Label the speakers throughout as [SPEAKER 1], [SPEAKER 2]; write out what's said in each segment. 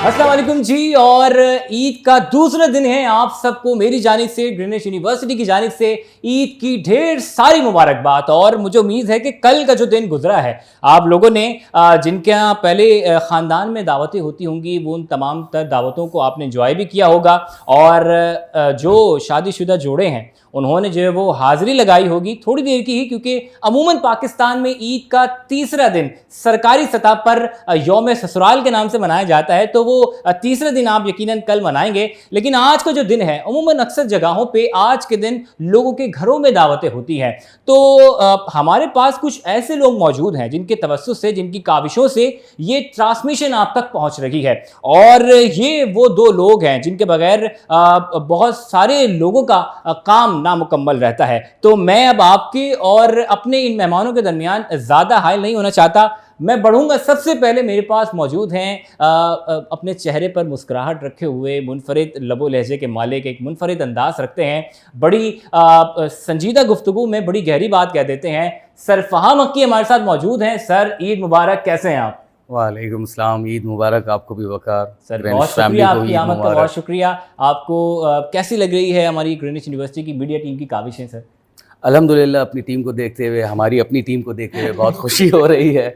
[SPEAKER 1] अस्सलाम वालेकुम जी। और ईद का दूसरा दिन है। आप सबको मेरी जानिब से, ग्रीनिच यूनिवर्सिटी की जानिब से ईद की ढेर सारी मुबारकबाद। और मुझे उम्मीद है कि कल का जो दिन गुजरा है, आप लोगों ने जिनके यहाँ पहले ख़ानदान में दावतें होती होंगी, वो उन तमाम तर दावतों को आपने इंजॉय भी किया होगा। और जो शादीशुदा जोड़े हैं, उन्होंने जो है वो हाज़िरी लगाई होगी थोड़ी देर की ही, क्योंकि अमूमन पाकिस्तान में ईद का तीसरा दिन सरकारी सतह पर यौम ससुराल के नाम से मनाया जाता है, तो वो तीसरे दिन आप यकीनन कल मनाएंगे। लेकिन आज का जो दिन है, अमूमन अक्सर जगहों पे आज के दिन लोगों के घरों में दावतें होती हैं। तो हमारे पास कुछ ऐसे लोग मौजूद हैं जिनके तवस्सुस से, जिनकी काविशों से ये ट्रांसमिशन आप तक पहुंच रही है। और ये वो दो लोग हैं जिनके बगैर बहुत सारे लोगों का काम नामुकम्मल रहता है। तो मैं अब आपके और अपने इन मेहमानों के दरमियान ज़्यादा हायल नहीं होना चाहता। मैं बढ़ूंगा। सबसे पहले मेरे पास मौजूद हैं अपने चेहरे पर मुस्कुराहट रखे हुए, मुनफरिद लबो लहजे के मालिक, एक मुनफरिद अंदाज रखते हैं, बड़ी संजीदा गुफ्तगू में बड़ी गहरी बात कह देते हैं। सर फहाम मक्की हमारे साथ मौजूद हैं। सर, ईद मुबारक, कैसे हैं आप?
[SPEAKER 2] वालेकुम सलाम, ईद मुबारक आपको भी वकार।
[SPEAKER 1] सर बहुत शुक्रिया, आपकी आमद का बहुत शुक्रिया। आपको कैसी लग रही है हमारी ग्रीनिच यूनिवर्सिटी की मीडिया टीम की काविशें सर?
[SPEAKER 2] अल्हम्दुलिल्लाह, अपनी टीम को देखते हुए, हमारी अपनी टीम को देखते हुए बहुत खुशी हो रही है।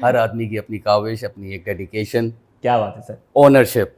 [SPEAKER 2] हर आदमी की अपनी काविश, अपनी एक डेडिकेशन,
[SPEAKER 1] क्या बात है सर।
[SPEAKER 2] ओनरशिप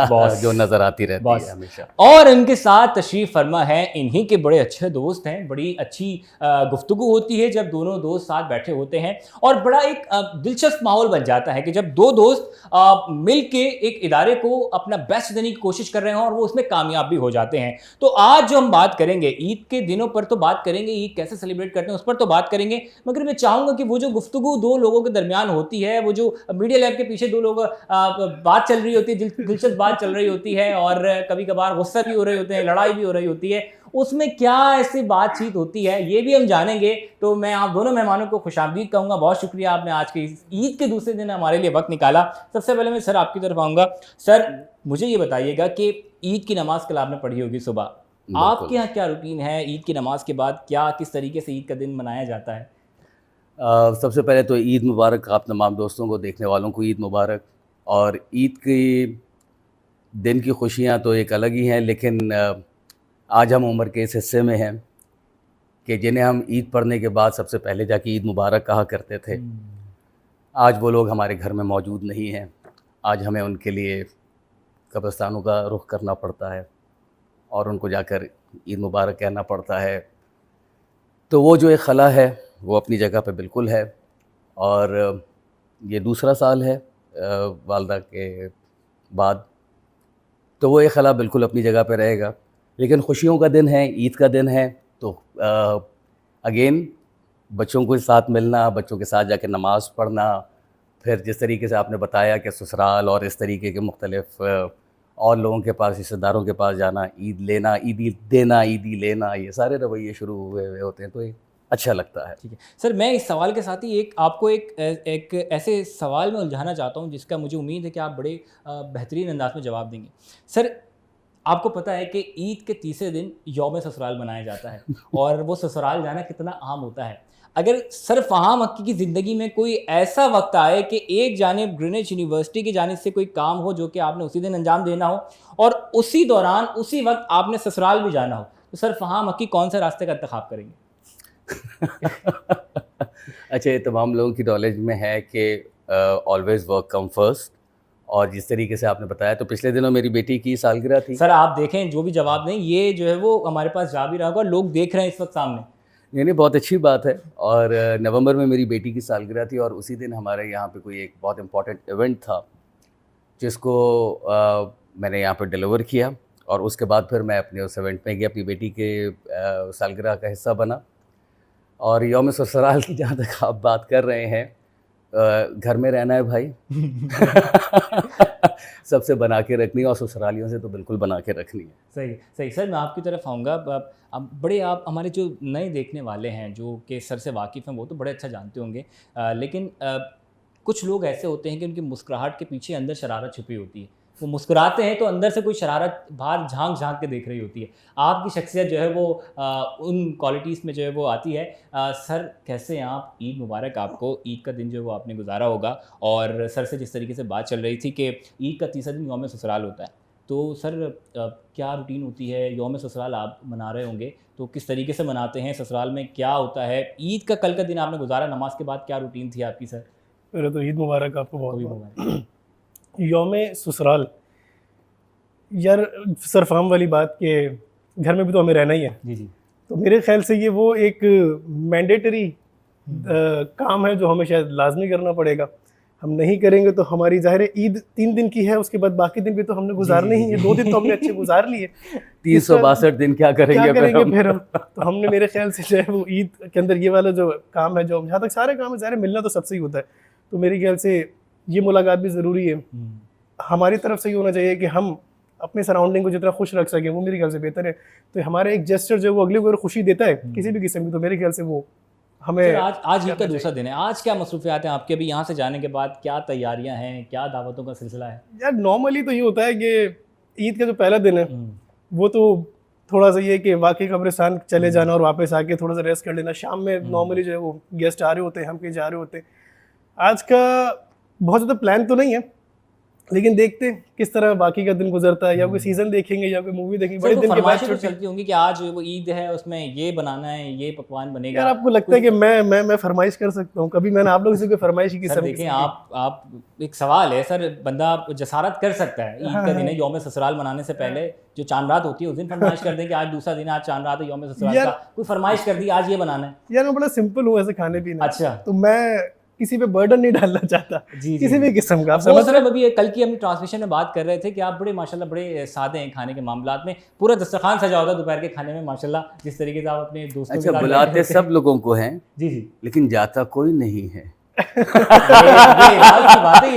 [SPEAKER 1] बॉस
[SPEAKER 2] जो नज़र आती रहती
[SPEAKER 1] बॉस
[SPEAKER 2] है हमेशा।
[SPEAKER 1] और इनके साथ तशरीफ़ फरमा है, इन्हीं के बड़े अच्छे दोस्त हैं। बड़ी अच्छी गुफ्तगू होती है जब दोनों दोस्त साथ बैठे होते हैं, और बड़ा एक दिलचस्प माहौल बन जाता है कि जब दो दोस्त मिल के एक इदारे को अपना बेस्ट देने की कोशिश कर रहे हैं और वो उसमें कामयाब भी हो जाते हैं। तो आज जो हम बात करेंगे, ईद के दिनों पर तो बात करेंगे, ईद कैसे सेलिब्रेट करते हैं उस पर तो बात करेंगे, मगर मैं चाहूँगा कि वो जो गुफ्तगू दो लोगों के दरमियान होती है, वो जो मीडिया लैब के पीछे दो लोग बात चल रही होती है, दिलचस्प बात चल रही होती है, और कभी कभार गुस्सा भी हो रहे होते हैं, लड़ाई भी हो रही होती है, उसमें क्या ऐसी बातचीत होती है ये भी हम जानेंगे। तो मैं आप दोनों मेहमानों को खुशामदीद कहूँगा। बहुत शुक्रिया, आपने आज के ईद के दूसरे दिन हमारे लिए वक्त निकाला। सबसे पहले मैं सर आपकी तरफ आऊँगा। सर, मुझे ये बताइएगा कि ईद की नमाज कल आपने पढ़ी होगी सुबह, आपके यहाँ क्या रूटीन है? ईद की नमाज के बाद क्या, किस तरीके से ईद का दिन मनाया जाता है?
[SPEAKER 2] सबसे पहले तो ईद मुबारक आप तमाम दोस्तों को, देखने वालों को ईद मुबारक। और ईद की दिन की खुशियाँ तो एक अलग ही हैं, लेकिन आज हम उम्र के इस हिस्से में हैं कि जिन्हें हम ईद पढ़ने के बाद सबसे पहले जाके ईद मुबारक कहा करते थे, आज वो लोग हमारे घर में मौजूद नहीं हैं। आज हमें उनके लिए कब्रिस्तानों का रुख करना पड़ता है और उनको जाकर ईद मुबारक कहना पड़ता है। तो वो जो एक खला है वो अपनी जगह पे बिल्कुल है। और ये दूसरा साल है वालदा के बाद, तो वो एक खला बिल्कुल अपनी जगह पे रहेगा। लेकिन खुशियों का दिन है, ईद का दिन है, तो अगेन बच्चों के साथ मिलना, बच्चों के साथ जाके नमाज़ पढ़ना, फिर जिस तरीके से आपने बताया कि ससुराल और इस तरीके के मुख्तलिफ और लोगों के पास, रिश्तेदारों के पास जाना, ईद लेना, ईदी देना, ईदी लेना, ये सारे रवैये शुरू हुए हुए होते हैं, तो ये अच्छा लगता है।
[SPEAKER 1] ठीक है सर, मैं इस सवाल के साथ ही आपको एक ऐसे सवाल में उलझाना चाहता हूँ जिसका मुझे उम्मीद है कि आप बड़े बेहतरीन अंदाज में जवाब देंगे। सर, आपको पता है कि ईद के तीसरे दिन यौम ससुराल मनाया जाता है और वो ससुराल जाना कितना आम होता है। अगर सर फहाम मक्की की ज़िंदगी में कोई ऐसा वक्त आए कि एक जानिब ग्रीनिच यूनिवर्सिटी की जानिब से कोई काम हो जो कि आपने उसी दिन अंजाम देना हो, और उसी दौरान उसी वक्त आपने ससुराल भी जाना हो, तो सर फहाम मक्की कौन से रास्ते का इंतखाब करेंगे?
[SPEAKER 2] अच्छा, ये तमाम लोगों की नॉलेज में है कि ऑलवेज़ वर्क कम फर्स्ट। और जिस तरीके से आपने बताया, तो पिछले दिनों मेरी बेटी की सालगिरह थी।
[SPEAKER 1] सर आप देखें, जो भी जवाब दें ये जो है वो हमारे पास जा भी रहा होगा, लोग देख रहे हैं इस वक्त सामने।
[SPEAKER 2] नहीं, बहुत अच्छी बात है। और नवंबर में मेरी बेटी की सालगिरह थी, और उसी दिन हमारे यहाँ पे कोई एक बहुत इम्पोर्टेंट इवेंट था जिसको मैंने यहाँ पे डिलीवर किया। और उसके बाद फिर मैं अपने उस इवेंट में गया, अपनी बेटी के सालगिरह का हिस्सा बना। और यौम ससुराल की जहाँ तक आप बात कर रहे हैं, घर में रहना है भाई। सबसे बना के रखनी है, और ससुरालियों से तो बिल्कुल बना के रखनी है।
[SPEAKER 1] सही सही। सर, मैं आपकी तरफ आऊँगा। अब बड़े आप हमारे जो नए देखने वाले हैं जो कि सर से वाकिफ़ हैं, वो तो बड़े अच्छा जानते होंगे, लेकिन कुछ लोग ऐसे होते हैं कि उनकी मुस्कुराहट के पीछे अंदर शरारत छुपी होती है। वो मुस्कुराते हैं तो अंदर से कोई शरारत बाहर झांक झांक के देख रही होती है। आपकी शख्सियत जो है वो उन क्वालिटीज़ में जो है वो आती है। सर कैसे हैं आप? ईद मुबारक आपको। ईद का दिन जो है वो आपने गुजारा होगा, और सर से जिस तरीके से बात चल रही थी कि ईद का तीसरा दिन यौम ससुराल होता है, तो सर क्या रूटीन होती है? यौम ससुराल आप मना रहे होंगे, तो किस तरीके से मनाते हैं? ससुराल में क्या होता है? ईद का कल का दिन आपने गुजारा, नमाज के बाद क्या रूटीन थी आपकी सर?
[SPEAKER 3] पहले तो ईद मुबारक आपको
[SPEAKER 1] वो भी
[SPEAKER 3] बहुत
[SPEAKER 1] मुबारक।
[SPEAKER 3] यौम ससुराल, यार सरफाम वाली बात के घर में भी तो हमें रहना ही है,
[SPEAKER 1] जी जी।
[SPEAKER 3] तो मेरे ख्याल से ये वो एक मैंडेटरी काम है जो हमें शायद लाजमी करना पड़ेगा। हम नहीं करेंगे तो हमारी ज़ाहिर है ईद 3 दिन की है, उसके बाद बाकी दिन भी तो हमने गुजारने ही है। 2 दिन तो हमने अच्छे गुजार लिए,
[SPEAKER 2] 362 दिन क्या करेंगे
[SPEAKER 3] फिर हम तो हमने मेरे ख्याल से जो है वो ईद के अंदर ये वाला जो काम है, जो जहाँ तक सारे काम है ज़ाहिर है मिलना तो सबसे ही होता है, तो मेरे ख्याल से ये मुलाकात भी ज़रूरी है। हमारी तरफ से ये होना चाहिए कि हम अपने सराउंडिंग को जितना खुश रख सकें, वो मेरे ख्याल से बेहतर है। तो हमारा एक जेस्चर जो है वो अगले को अगर खुशी देता है किसी भी किस्म की, तो मेरे ख्याल से वो हमें
[SPEAKER 1] सर आज ईद का दूसरा दिन है, आज क्या मसरूफियात हैं आपके? अभी यहाँ से जाने के बाद क्या तैयारियां हैं, क्या दावतों का सिलसिला है?
[SPEAKER 3] यार नॉर्मली तो ये होता है कि ईद का जो पहला दिन है वो तो थोड़ा सा ये कि वाकई कब्रिस्तान चले जाना और वापस आके थोड़ा सा रेस्ट कर लेना। शाम में नॉर्मली जो है वो गेस्ट आ रहे होते हैं, हम कहीं जा रहे होते हैं। आज का बहुत ज़्यादा प्लान तो नहीं है, लेकिन देखते हैं किस तरह बाकी का दिन गुजरता है, या कोई सीजन देखेंगे या कोई मूवी देखेंगे। बड़े दिन के बाद
[SPEAKER 1] तो चलती होंगी कि आज वो ईद है, उसमें ये बनाना है, ये पकवान बनेगा।
[SPEAKER 3] यार आपको लगता है कि मैं फरमाइश कर सकता हूँ? कभी मैंने आप लोगों से कोई फरमाइश की?
[SPEAKER 1] सर देखें, आप एक सवाल है सर, बंदा जसारत कर सकता है। ईद का दिन है, यौम ससुराल मनाने से पहले जो चांद रात होती है उस दिन फरमाइश कर दें कि आज दूसरा दिन, आज चांद रात है, यौम ससुराल का कोई फरमाइश कर दी आज ये बनाना है।
[SPEAKER 3] यार मैं बड़ा सिंपल हूँ ऐसे खाने पीने।
[SPEAKER 1] अच्छा।
[SPEAKER 3] तो मैं किसी पे बर्डन नहीं डालना चाहता
[SPEAKER 1] जी,
[SPEAKER 3] किसी भी किस्म का। आप
[SPEAKER 1] समझ रहे हैं? अभी कल की अपनी ट्रांसमिशन में बात कर रहे थे कि आप बड़े माशाल्लाह बड़े सादे हैं खाने के मामलात में। पूरा दस्तरखान सजा होता है दोपहर के खाने में माशाल्लाह, जिस तरीके से आप अपने दोस्तों के साथ
[SPEAKER 2] बुलाते सब लोगों को हैं
[SPEAKER 1] जी जी,
[SPEAKER 2] लेकिन जाता कोई नहीं है।
[SPEAKER 1] ये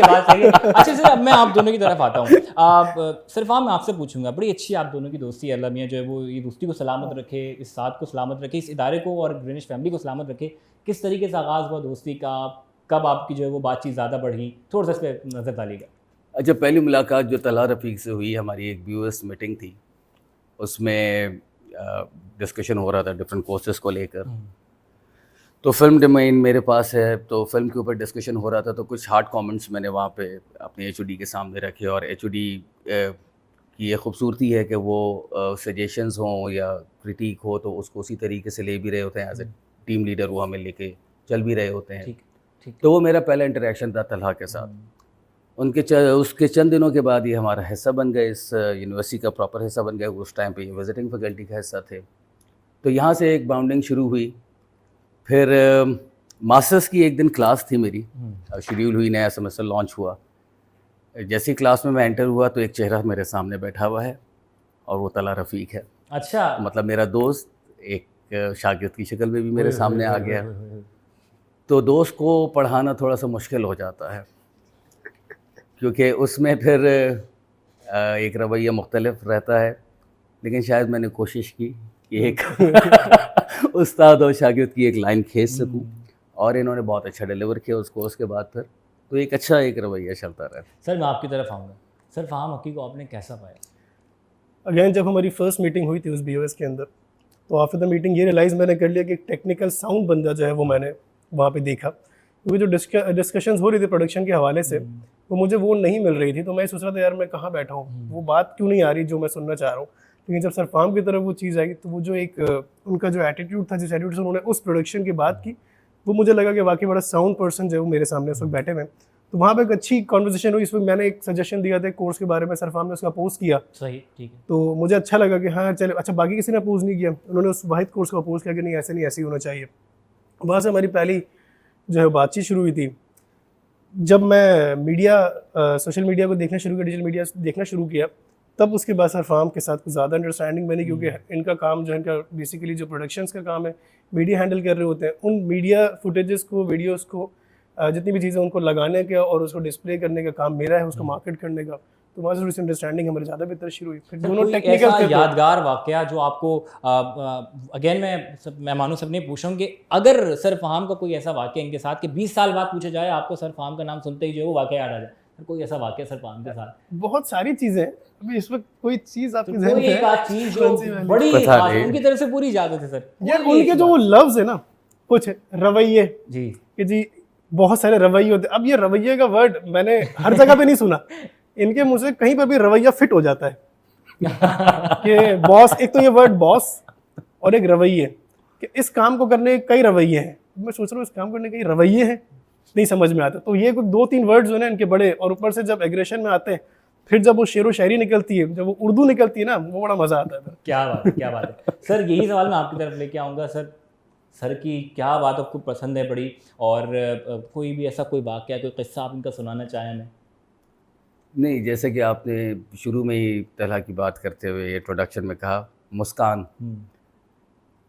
[SPEAKER 1] बात सही है। अच्छा सर, अब मैं आप दोनों की तरफ आता हूँ। आप सिर्फ मैं आपसे पूछूंगा, बड़ी अच्छी आप दोनों की दोस्ती है। अल्लाह मियां जो है वो ये दोस्ती को सलामत रखे, इस साथ को सलामत रखे, इस इदारे को और ग्रीनिश फैमिली को सलामत रखे। किस तरीके से आगाज़ हुआ दोस्ती का? कब आपकी जो है वो बातचीत ज़्यादा बढ़ी? थोड़ा सा इस पर नज़र डालिएगा।
[SPEAKER 2] अच्छा, पहली मुलाकात जो तलहा रफ़ीक से हुई, हमारी एक व्यूअर्स मीटिंग थी, उसमें डिस्कशन हो रहा था डिफरेंट कोर्सेज़ को लेकर। तो फिल्म डोमेन मेरे पास है, तो फिल्म के ऊपर डिस्कशन हो रहा था, तो कुछ हार्ड कमेंट्स मैंने वहाँ पे अपने HOD के सामने रखे। और HOD की ये खूबसूरती है कि वो सजेशंस हों या क्रिटिक हो तो उसको उसी तरीके से ले भी रहे होते हैं। एज ए टीम लीडर वो हमें लेके चल भी रहे होते हैं। तो वो मेरा पहला इंटरेक्शन था तलहा के साथ। उसके चंद दिनों के बाद ये हमारा हिस्सा बन गए, इस यूनिवर्सिटी का प्रॉपर हिस्सा बन गया। उस टाइम पे ये विजिटिंग फैकल्टी का हिस्सा थे, तो यहाँ से एक बाउंडिंग शुरू हुई। फिर मास्टर्स की एक दिन क्लास थी मेरी, शेड्यूल हुई, नया सेमेस्टर लॉन्च हुआ। जैसी क्लास में मैं एंटर हुआ तो एक चेहरा मेरे सामने बैठा हुआ है और वो तलहा रफ़ीक है।
[SPEAKER 1] अच्छा,
[SPEAKER 2] मतलब मेरा दोस्त एक शागिर्द की शक्ल में भी मेरे सामने आ गया। तो दोस्त को पढ़ाना थोड़ा सा मुश्किल हो जाता है, क्योंकि उसमें फिर एक रवैया मुख्तलिफ रहता है। लेकिन शायद मैंने कोशिश की कि एक उस्ताद और शागिर्द की एक लाइन खींच सकूं, और इन्होंने बहुत अच्छा डिलीवर किया उसको। उसके बाद फिर तो एक अच्छा एक रवैया चलता रहा।
[SPEAKER 1] सर मैं आपकी तरफ आऊँगा। सर फ़ाहम हकी को आपने कैसा पाया?
[SPEAKER 3] अगेन जब हमारी फर्स्ट मीटिंग हुई थी उस BOS के अंदर, तो आफ्टर द मीटिंग ये रियलाइज़ मैंने कर लिया कि टेक्निकल साउंड बंदा जो है वो मैंने वहाँ पे देखा, क्योंकि जो डिस्कशंस हो रही थी प्रोडक्शन के हवाले से, तो मुझे वो नहीं मिल रही थी। तो मैं सोच रहा था यार मैं कहाँ बैठा हूँ, वो बात क्यों नहीं आ रही जो मैं सुनना चाह रहा हूँ। लेकिन जब सरफाम की तरफ वो चीज़ आई, तो वो जो एक उनका जो एटीट्यूड था, जिस एटीट्यूड से उन्होंने उस प्रोडक्शन की बात की, वो मुझे लगा कि वाकई बड़ा साउंड पर्सन जो है वो मेरे सामने उस वक्त बैठे हुए। तो वहाँ पे एक अच्छी कॉन्वर्सेशन हुई। इस वक्त मैंने एक सजेशन दिया था कोर्स के बारे में, सरफाम ने उसका अपोज किया।
[SPEAKER 1] सही, ठीक है।
[SPEAKER 3] तो मुझे अच्छा लगा कि हाँ चले। अच्छा, बाकी किसी ने अपोज नहीं किया, उन्होंने उस वाहिद कोर्स को अपोज किया कि नहीं ऐसे नहीं, ऐसे ही होना चाहिए। वहाँ से हमारी पहली जो है बातचीत शुरू हुई थी। जब मैं सोशल मीडिया को देखना शुरू किया, डिजिटल मीडिया देखना शुरू किया, तब उसके बाद सरफाम के साथ कुछ ज़्यादा अंडरस्टैंडिंग बनी, क्योंकि इनका काम जो है, इनका बेसिकली जो प्रोडक्शंस का काम है, मीडिया हैंडल कर रहे होते हैं। उन मीडिया फुटेजेस को, वीडियोज़ को, जितनी भी चीज़ें उनको लगाने का और उसको डिस्प्ले करने का काम मेरा है, उसको मार्केट करने का। तो वहाँ से थोड़ी सी अंडरस्टैंडिंग हमारी ज़्यादा बेहतर शुरू हुई। फिर दोनों टेक्निकल
[SPEAKER 1] यादगार वाकया जो आपको अगेन मैं मानूँ सबने पूछूँ कि अगर सर फ़ाहम का कोई ऐसा वाकया इनके साथ कि 20 साल बाद पूछा जाए आपको सर फ़ाहम का नाम सुनते ही जो है वो वाकया याद आ जाए, कोई ऐसा वाकया सर पान के साथ?
[SPEAKER 3] बहुत सारी चीज़ें हैं, अभी इस वक्त कोई चीज़ आपकी
[SPEAKER 1] तो
[SPEAKER 3] ज़हन
[SPEAKER 1] कोई
[SPEAKER 3] में
[SPEAKER 1] एक
[SPEAKER 3] है?
[SPEAKER 1] आध चीज जो
[SPEAKER 3] कौन सी वाली?
[SPEAKER 1] बड़ी
[SPEAKER 2] पता
[SPEAKER 1] खास
[SPEAKER 2] नहीं।
[SPEAKER 1] उनकी तरफ से पूरी इजाजत है सर।
[SPEAKER 3] यार
[SPEAKER 1] कोई
[SPEAKER 3] उनके
[SPEAKER 1] एक
[SPEAKER 3] जो वो
[SPEAKER 1] बात।
[SPEAKER 3] लफ्ज़ है ना, कुछ रवैये
[SPEAKER 1] जी
[SPEAKER 3] कि जी बहुत सारे रवैये होते हैं। अब ये रवैये का वर्ड मैंने हर जगह पे नहीं सुना, इनके मुंह से कहीं पर भी रवैया फिट हो जाता है कि बॉस, एक तो ये वर्ड बॉस और एक रवैये, कि इस काम को करने के कई रवैये हैं। मैं सोच रहा हूँ इस काम करने के कई रवैये हैं, नहीं समझ में आता। तो ये कुछ 2-3 वर्ड्स जो है इनके बड़े, और ऊपर से जब एग्रेशन में आते हैं, फिर जब वो शेरो शायरी निकलती है, जब वो उर्दू निकलती है ना, वो बड़ा मज़ा आता है।
[SPEAKER 1] क्या बात है, क्या बात है सर। यही सवाल मैं आपकी तरफ लेके आऊँगा सर। सर की क्या बात आपको पसंद है बड़ी, और कोई भी ऐसा कोई वाकया, कोई किस्सा आप इनका सुनाना चाहें हमें?
[SPEAKER 2] नहीं, जैसे कि आपने शुरू में ही तलहा की बात करते हुए इंट्रोडक्शन में कहा, मुस्कान।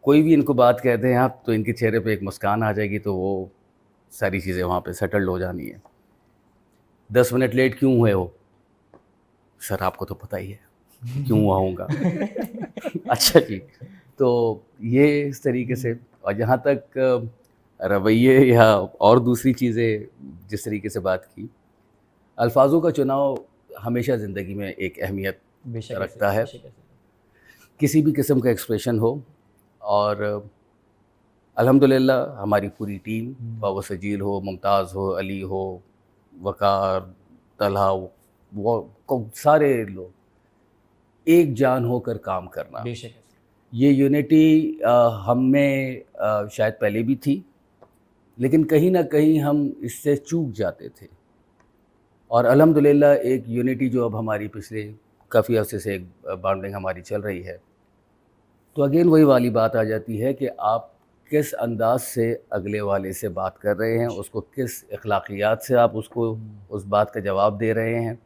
[SPEAKER 2] कोई भी इनको बात कहते हैं आप, तो इनके चेहरे पे एक मुस्कान आ जाएगी, तो वो सारी चीज़ें वहाँ पे सेटल्ड हो जानी है। 10 मिनट लेट क्यों हुए हो? सर आपको तो पता ही है क्यों हुआ होऊंगा। अच्छा जी, तो ये इस तरीके से। और जहाँ तक रवैये या और दूसरी चीज़ें, जिस तरीके से बात की, अल्फाजों का चुनाव हमेशा ज़िंदगी में एक अहमियत
[SPEAKER 1] बेशक
[SPEAKER 2] रखता है।
[SPEAKER 1] बेशक
[SPEAKER 2] किसी भी किस्म का एक्सप्रेशन हो, और अल्हम्दुलिल्लाह हमारी पूरी टीम, बाबा सजील हो, मुमताज़ हो, अली हो, वकार, तलहा, वो सारे लोग एक जान होकर काम करना,
[SPEAKER 1] बेशक है।
[SPEAKER 2] ये यूनिटी हम में शायद पहले भी थी, लेकिन कहीं ना कहीं हम इससे चूक जाते थे। और अल्हम्दुलिल्लाह एक यूनिटी जो अब हमारी पिछले काफ़ी अरसे से एक बॉन्डिंग हमारी चल रही है, तो अगेन वही वाली बात आ जाती है कि आप किस अंदाज से अगले वाले से बात कर रहे हैं, उसको किस अखलाकियात से आप उसको उस बात का जवाब दे रहे हैं।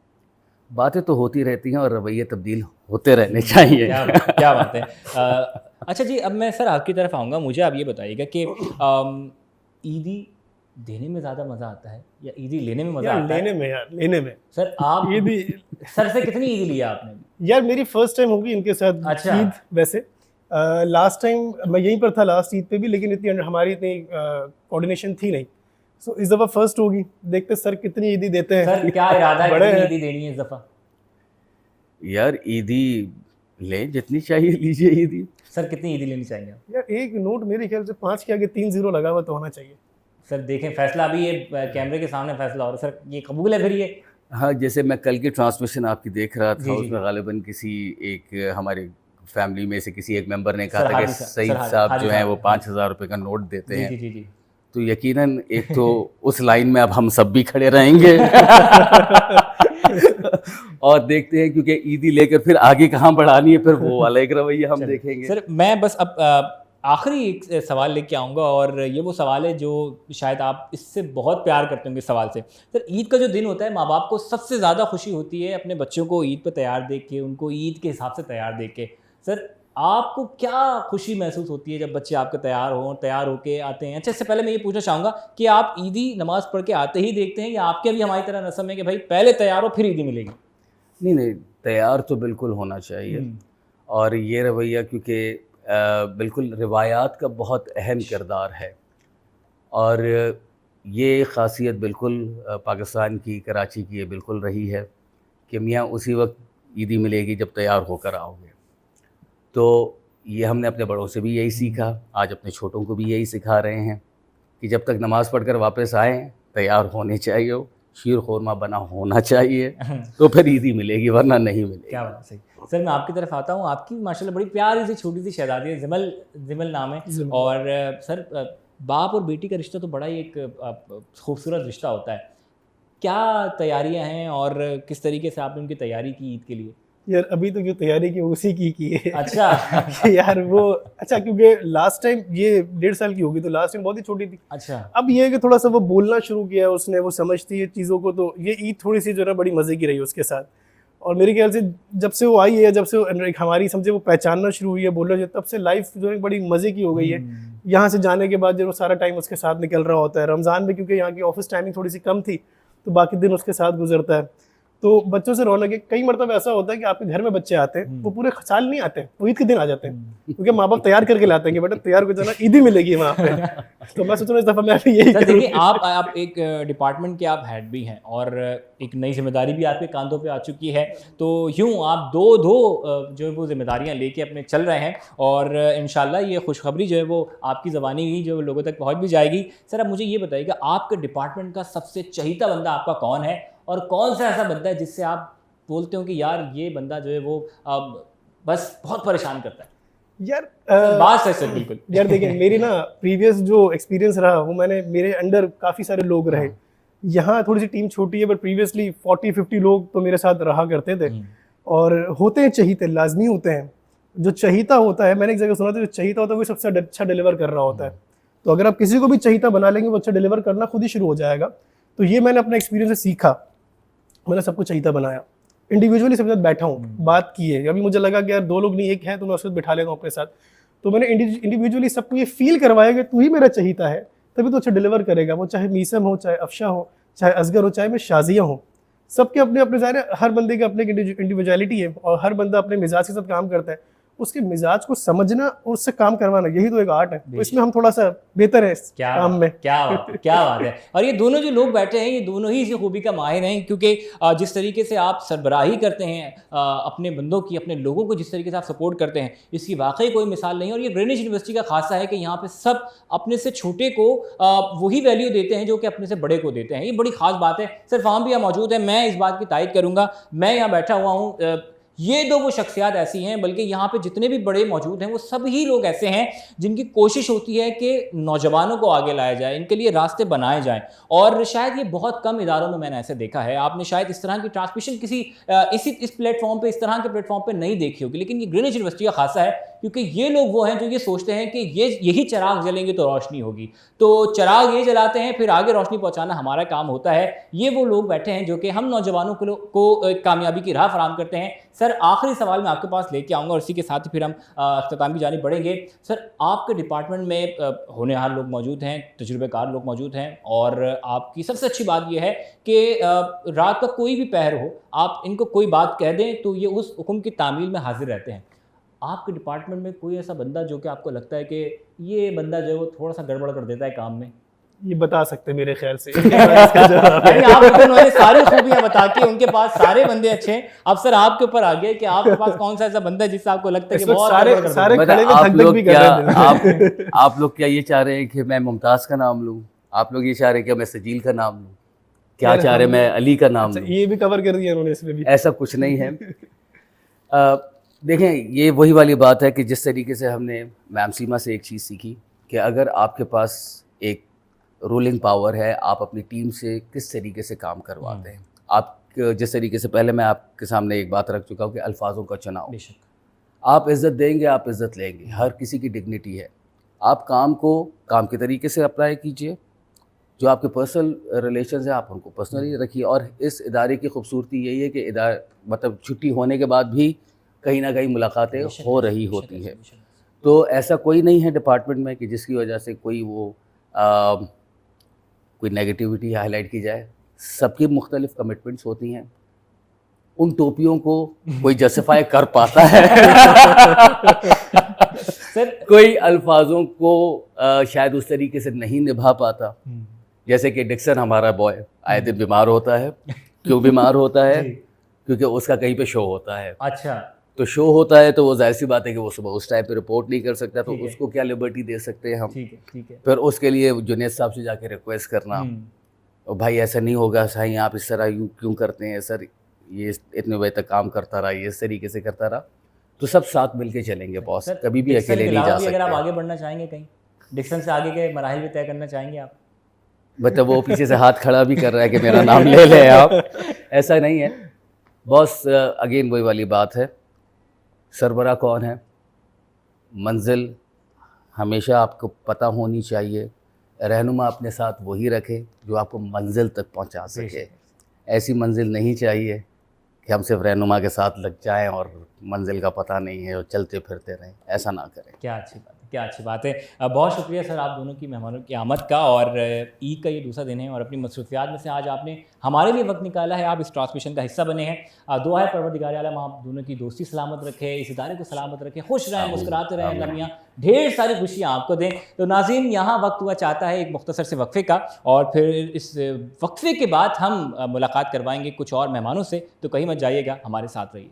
[SPEAKER 2] बातें तो होती रहती हैं और रवैये तब्दील होते रहने चाहिए।
[SPEAKER 1] क्या बात है। अच्छा जी, अब मैं सर आपकी तरफ आऊँगा। मुझे आप ये बताइएगा कि ईदी देने में ज़्यादा मज़ा आता है या ईदी लेने में मज़ा
[SPEAKER 3] यार
[SPEAKER 1] आता है?
[SPEAKER 3] लेने में, यार लेने में।
[SPEAKER 1] सर आप
[SPEAKER 3] ईदी,
[SPEAKER 1] सर से कितनी ईदी लिया आपने?
[SPEAKER 3] यार मेरी फर्स्ट टाइम होगी इनके साथ
[SPEAKER 1] अच्छा।
[SPEAKER 3] ईद। वैसे लास्ट टाइम मैं यहीं पर था लास्ट ईद पे भी, लेकिन इतनी हमारी इतनी कोऑर्डिनेशन थी नहीं। सो इस दफ़ा फर्स्ट होगी, देखते सर कितनी ईदी देते हैं।
[SPEAKER 1] सर क्या इरादा है,
[SPEAKER 3] बड़े
[SPEAKER 1] कितनी
[SPEAKER 3] हैं।
[SPEAKER 1] ईदी देनी है इस दफ़ा?
[SPEAKER 2] यार ईदी लें, जितनी चाहिए लीजिए ईदी।
[SPEAKER 1] सर कितनी ईदी लेनी चाहिए आप?
[SPEAKER 3] यार एक नोट मेरे ख्याल से 5 के आगे 3 0 लगा हुआ तो होना चाहिए।
[SPEAKER 1] सर देखें, फैसला अभी ये कैमरे के सामने फैसला हो रहा है। सर ये कबूल है फिर ये?
[SPEAKER 2] हाँ, जैसे मैं कल की ट्रांसमिशन आपकी देख रहा
[SPEAKER 1] जी,
[SPEAKER 2] था,
[SPEAKER 1] जी।
[SPEAKER 2] उसमें गालिबन किसी एक हमारे फैमिली में से किसी एक मेंबर ने
[SPEAKER 1] सर
[SPEAKER 2] कहा था कि
[SPEAKER 1] हादी साहब,
[SPEAKER 2] सईद
[SPEAKER 1] सर
[SPEAKER 2] साहब
[SPEAKER 1] हादी
[SPEAKER 2] जो हैं
[SPEAKER 1] साहब,
[SPEAKER 2] वो
[SPEAKER 1] हाँ।
[SPEAKER 2] 5,000 रुपये का नोट देते
[SPEAKER 1] जी
[SPEAKER 2] हैं।
[SPEAKER 1] जी जी जी।
[SPEAKER 2] तो यकीनन एक तो उस लाइन में अब हम सब भी खड़े रहेंगे और देखते हैं, क्योंकि ईदी लेकर फिर आगे कहाँ बढ़ानी है, फिर वो वाला एक रवैया हम देखेंगे।
[SPEAKER 1] सर मैं बस अब आखिरी एक सवाल लेके आऊँगा, और ये वो सवाल है जो शायद आप इससे बहुत प्यार करते होंगे इस सवाल से। सर ईद का जो दिन होता है, माँ बाप को सबसे ज़्यादा खुशी होती है अपने बच्चों को ईद पर तैयार देख के, उनको ईद के हिसाब से तैयार देख के। सर आपको क्या खुशी महसूस होती है जब बच्चे आपके तैयार होके आते हैं? अच्छा, इससे पहले मैं ये पूछना चाहूँगा कि आप ईदी नमाज़ पढ़ के आते ही देखते हैं, या आपके भी हमारी तरह रस्म है कि भाई पहले तैयार हो फिर ईदी मिलेगी?
[SPEAKER 2] नहीं, तैयार तो बिल्कुल होना चाहिए। और ये रवैया, क्योंकि बिल्कुल रिवायात का बहुत अहम किरदार है, और ये ख़ासियत बिल्कुल पाकिस्तान की, कराची की ये बिल्कुल रही है कि मियाँ उसी वक्त ईदी मिलेगी जब तैयार होकर आओगे। तो ये हमने अपने बड़ों से भी यही सीखा, आज अपने छोटों को भी यही सिखा रहे हैं कि जब तक नमाज़ पढ़कर वापस आएँ तैयार होने चाहिए, शीर खुरमा बना होना चाहिए, तो फिर ईदी मिलेगी, वरना नहीं मिलेगी।
[SPEAKER 1] क्या बात है, सही। सर मैं आपकी तरफ आता हूँ। आपकी माशाल्लाह बड़ी प्यारी सी छोटी सी शहजादी है, जिमल नाम है।
[SPEAKER 3] जिमल।
[SPEAKER 1] और सर बाप और बेटी का रिश्ता तो बड़ा ही एक खूबसूरत रिश्ता होता है। क्या तैयारियां हैं और किस तरीके से आपने उनकी तैयारी की ईद के लिए?
[SPEAKER 3] यार अभी तो जो तैयारी की उसी की है।
[SPEAKER 1] अच्छा।
[SPEAKER 3] कि यार वो अच्छा, क्योंकि लास्ट टाइम ये 1.5 साल की होगी, तो लास्ट टाइम बहुत ही छोटी थी।
[SPEAKER 1] अच्छा।
[SPEAKER 3] अब ये है कि थोड़ा सा वो बोलना शुरू किया है उसने, वो समझती है चीज़ों को, तो ये ईद थोड़ी सी जो है बड़ी मज़े की रही उसके साथ। और मेरे ख्याल से जब से वो आई है, जब से वो हमारी समझे वो पहचानना शुरू हुई है, बोलना चाहिए, तब से लाइफ जो है बड़ी मज़े की हो गई है। यहाँ से जाने के बाद जब वो सारा टाइम उसके साथ निकल रहा होता है, रमज़ान में क्योंकि यहाँ की ऑफिस टाइमिंग थोड़ी सी कम थी, तो बाकी दिन उसके साथ गुजरता है। तो बच्चों से रौनक है। कई मरतबा ऐसा होता है कि आपके घर में बच्चे आते हैं, वो पूरे साल नहीं आते, वो ईद के दिन आ जाते हैं, क्योंकि माँ बाप तैयार करके लाते हैं कि बेटा तैयार को जाना, ईद ही मिलेगी वहाँ पे। तो मैं सोच रहा हूँ इस दफ़ा मैं भी यही
[SPEAKER 1] सर
[SPEAKER 3] करूँ।
[SPEAKER 1] देखिए, आप एक डिपार्टमेंट के आप हेड भी हैं और एक नई जिम्मेदारी भी आपके कांधों पे आ चुकी है, तो यूँ आप दो जो है वो जिम्मेदारियां लेके अपने चल रहे हैं और इंशाल्लाह ये खुशखबरी जो है वो आपकी ज़बानी ही जो लोगों तक पहुंच भी जाएगी। सर, अब मुझे ये बताइएगा, आपके डिपार्टमेंट का सबसे चहीता बंदा आपका कौन है और कौन सा ऐसा बंदा है जिससे आप बोलते हो कि यार ये बंदा जो है वो बस बहुत परेशान करता है?
[SPEAKER 3] यार
[SPEAKER 1] बात है सर, बिल्कुल।
[SPEAKER 3] यार देखिए, मेरी ना प्रीवियस जो एक्सपीरियंस रहा वो मैंने, मेरे अंडर काफ़ी सारे लोग रहे। यहाँ थोड़ी सी टीम छोटी है, बट प्रीवियसली 40-50 लोग तो मेरे साथ रहा करते थे। और होते हैं चहीते, लाजमी होते हैं। जो चहीता होता है, मैंने एक जगह सुना था, जो चहीता होता है वो सबसे अच्छा डिलीवर कर रहा होता है। तो अगर आप किसी को भी चहीता बना लेंगे, वो अच्छा डिलीवर करना खुद ही शुरू हो जाएगा। तो ये मैंने अपने एक्सपीरियंस से सीखा, मैंने सबको चहीता बनाया, इंडिविजुअली सबके साथ बैठा हूँ, बात की है। अभी मुझे लगा कि यार 2 लोग नहीं एक है, तो मैं उसके साथ बिठा लेता हूँ अपने साथ। तो मैंने इंडिविजुअली सबको ये फील करवाया कि तू ही मेरा चहीता है, तभी तो अच्छा डिलीवर करेगा। वो चाहे मीसम हो, चाहे अफशा हो, चाहे असगर हो, चाहे मैं शाजिया हूँ, सबके अपने अपने ज़ाहिर है, हर बंदे के अपने इंडिविजुअलिटी है और हर बंदा अपने मिजाज के साथ काम करता है। उसके मिजाज को समझना और उससे काम करवाना, यही तो एक आर्ट है। तो इसमें हम थोड़ा सा बेहतर है इस काम में।
[SPEAKER 1] क्या बात है। और ये दोनों जो लोग बैठे हैं, ये दोनों ही इसी खूबी का माहिर हैं, क्योंकि जिस तरीके से आप सरबराही करते हैं अपने बंदों की, अपने लोगों को जिस तरीके से आप सपोर्ट करते हैं, इसकी वाकई कोई मिसाल नहीं। और ये ग्रीनिच यूनिवर्सिटी का खासा है कि यहाँ पे सब अपने से छोटे को वही वैल्यू देते हैं जो कि अपने से बड़े को देते हैं। ये बड़ी खास बात है। सर फाहम भी यहाँ मौजूद है, मैं इस बात की तायद करूँगा। मैं यहाँ बैठा हुआ हूँ, ये दो वो शख्सियात ऐसी हैं, बल्कि यहाँ पे जितने भी बड़े मौजूद हैं वो सभी लोग ऐसे हैं जिनकी कोशिश होती है कि नौजवानों को आगे लाया जाए, इनके लिए रास्ते बनाए जाएं। और शायद ये बहुत कम इदारों में मैंने ऐसे देखा है। आपने शायद इस तरह की ट्रांसमिशन किसी इस प्लेटफॉर्म पे, इस तरह के प्लेटफॉर्म पे नहीं देखी होगी, लेकिन ये ग्रीनिच यूनिवर्सिटी का खासा है, क्योंकि ये लोग वो हैं जो ये सोचते हैं कि यही चिराग जलेंगे तो रोशनी होगी। तो चिराग ये जलाते हैं, फिर आगे रोशनी पहुंचाना हमारा काम होता है। ये वो लोग बैठे हैं जो कि हम नौजवानों को कामयाबी की राह फराहम करते हैं। सर, आखिरी सवाल मैं आपके पास लेके आऊँगा और इसी के साथ ही फिर हम अख्ताम की जानिब बढ़ेंगे। सर, आपके डिपार्टमेंट में होनहार लोग मौजूद हैं, तजुर्बेकार लोग मौजूद हैं, और आपकी सबसे अच्छी बात यह है कि रात का कोई भी पहर हो, आप इनको कोई बात कह दें तो ये उस हुक्म की तामील में हाजिर रहते हैं। आपके डिपार्टमेंट में कोई ऐसा बंदा जो कि आपको लगता है कि ये बंदा जो है वो थोड़ा सा गड़बड़ कर देता है काम में?
[SPEAKER 3] ये बता सकते हैं मेरे ख्याल से।
[SPEAKER 1] यानी आप उन्होंने सारी खूबियां बता के उनके पास सारे बंदे अच्छे हैं। अब सर आपके ऊपर आ गया कि आपके पास कौन सा ऐसा बंदा है जिससे आपको लगता है कि बहुत
[SPEAKER 3] सारे खड़े में धक धक भी कर रहे हैं।
[SPEAKER 2] आप लोग क्या ये चाह रहे हैं कि मैं मुमताज़ का नाम लूं? आप लोग ये चाह रहे हैं कि मैं सजील का नाम लूं? क्या चाह रहे हैं मैं अली का नाम लूं?
[SPEAKER 3] ये भी कवर कर दिया उन्होंने इसमें भी।
[SPEAKER 2] ऐसा कुछ नहीं है। देखें, ये वही वाली बात है कि जिस तरीके से हमने मैम सीमा से एक चीज़ सीखी कि अगर आपके पास एक रूलिंग पावर है, आप अपनी टीम से किस तरीके से काम करवाते हैं। आप जिस तरीके से, पहले मैं आपके सामने एक बात रख चुका हूँ कि अल्फाजों का चुनाव, आप इज़्ज़त देंगे, आप इज़्ज़त लेंगे, हर किसी की डिग्निटी है। आप काम को काम के तरीके से अप्लाई कीजिए, जो आपके पर्सनल रिलेशंस हैं आप उनको पर्सनली रखिए। और इस इदारे की खूबसूरती यही है कि मतलब छुट्टी होने के बाद भी कहीं ना कहीं मुलाकातें हो रही होती हैं। तो ऐसा कोई नहीं है डिपार्टमेंट में कि जिसकी वजह से कोई कोई नेगेटिविटी हाईलाइट की जाए। सबकी मुख्तलिफ कमिटमेंट्स होती हैं, उन टोपियों को कोई जस्टिफाई कर पाता है। सर, कोई अल्फाजों को शायद उस तरीके से नहीं निभा पाता। जैसे कि डिक्सन हमारा बॉय आए दिन बीमार होता है। क्यों बीमार होता है? क्योंकि उसका कहीं पे शो होता है।
[SPEAKER 1] अच्छा,
[SPEAKER 2] तो शो होता है तो वो जाहिर सी बात है कि वो सुबह उस टाइम पे रिपोर्ट नहीं कर सकता, तो उसको क्या लिबर्टी दे सकते हैं हम?
[SPEAKER 1] ठीक है।
[SPEAKER 2] फिर उसके लिए जुनेद साहब से जाके रिक्वेस्ट करना, और भाई ऐसा नहीं होगा साईं, आप इस तरह क्यों करते हैं सर, ये इतने बजे तक काम करता रहा, ये इस तरीके से करता रहा। तो सब साथ मिलके चलेंगे बॉस, कभी भी अकेले नहीं जा सकते।
[SPEAKER 1] अगर आप आगे बढ़ना चाहेंगे, कहीं डिक्सन से आगे के मराहिल भी तय करना चाहेंगे आप?
[SPEAKER 2] मतलब वो पीछे से हाथ खड़ा भी कर रहा है कि मेरा नाम ले लें आप। ऐसा नहीं है बॉस, अगेन वही वाली बात है, सरबरा कौन है, मंजिल हमेशा आपको पता होनी चाहिए। रहनुमा अपने साथ वही रखे जो आपको मंजिल तक पहुंचा सके। ऐसी मंजिल नहीं चाहिए कि हम सिर्फ रहनुमा के साथ लग जाएं और मंजिल का पता नहीं है और चलते फिरते रहें। ऐसा ना करें।
[SPEAKER 1] क्या अच्छी बात है। क्या अच्छी बात है। बहुत शुक्रिया सर आप दोनों की मेहमानों की आमद का। और ईद का ये दूसरा दिन है और अपनी मसरूफियात में से आज आपने हमारे लिए वक्त निकाला है, आप इस ट्रांसमिशन का हिस्सा बने हैं। दुआ है परवरदिगार आलम आप दोनों की दोस्ती सलामत रखे, इस इदारे को सलामत रखे, खुश रहें, मुस्कुराते रहें, अल्लाह मियां ढेर सारी खुशियाँ आपको दें। तो नाज़रीन यहाँ वक्त हुआ चाहता है एक मुख्तसर से वक्फे का, और फिर इस वक्फे के बाद हम मुलाकात करवाएंगे कुछ और मेहमानों से, तो कहीं मत जाइएगा, हमारे साथ रहिए।